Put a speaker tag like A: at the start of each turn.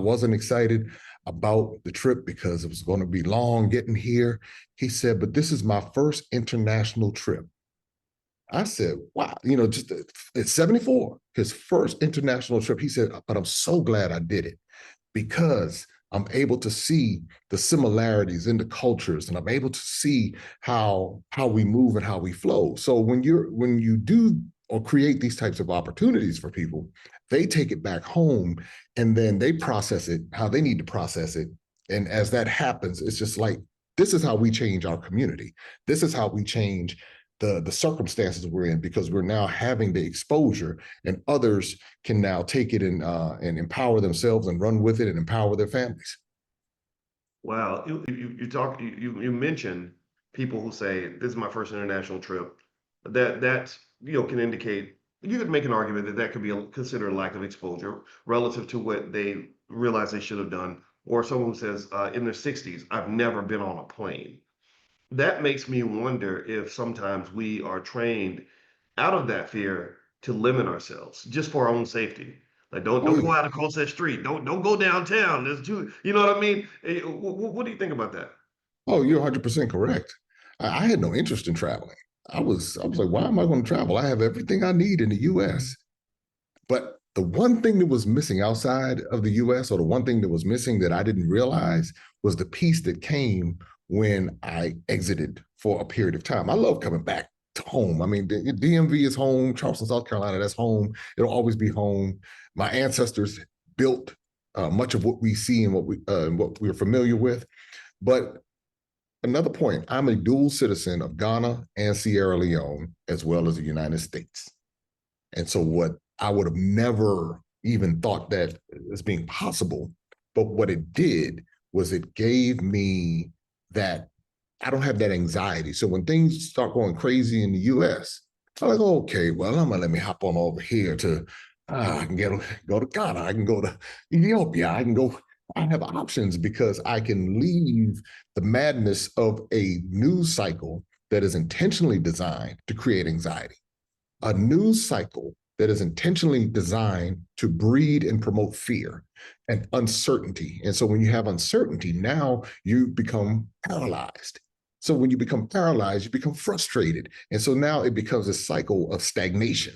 A: wasn't excited about the trip because it was going to be long getting here. He said, but this is my first international trip. I said, wow, just at 74, his first international trip. He said, but I'm so glad I did it because I'm able to see the similarities in the cultures, and I'm able to see how we move and how we flow. So when you do or create these types of opportunities for people, they take it back home and then they process it how they need to process it. And as that happens, it's just like, this is how we change our community. This is how we change the circumstances we're in, because we're now having the exposure, and others can now take it and empower themselves and run with it and empower their families.
B: Wow, you mentioned people who say this is my first international trip. That can indicate, you could make an argument that that could be considered a lack of exposure relative to what they realize they should have done. Or someone who says in their 60s, I've never been on a plane. That makes me wonder if sometimes we are trained out of that fear to limit ourselves just for our own safety. Like
A: Oh,
B: don't go out across that street. Don't go downtown. There's too, you know what I mean? What do you think about that?
A: oh, you're 100% correct. I had no interest in traveling. I was like, why am I going to travel? I have everything I need in the U.S. But the one thing that was missing outside of the US, or the one thing that was missing that I didn't realize, was the peace that came when I exited for a period of time. I love coming back to home. I mean, the DMV is home, Charleston, South Carolina, that's home. It'll always be home. My ancestors built much of what we see and what we're familiar with. But another point, I'm a dual citizen of Ghana and Sierra Leone, as well as the United States. And so what I would have never even thought that as being possible. But what it did was it gave me that I don't have that anxiety. So when things start going crazy in the US, I'm like, okay, well, I'm gonna let me hop on over here to I can go to Ghana, I can go to Ethiopia, I have options because I can leave the madness of a news cycle that is intentionally designed to create anxiety. A news cycle that is intentionally designed to breed and promote fear and uncertainty. And so when you have uncertainty, now you become paralyzed. So when you become paralyzed, you become frustrated. And so now it becomes a cycle of stagnation.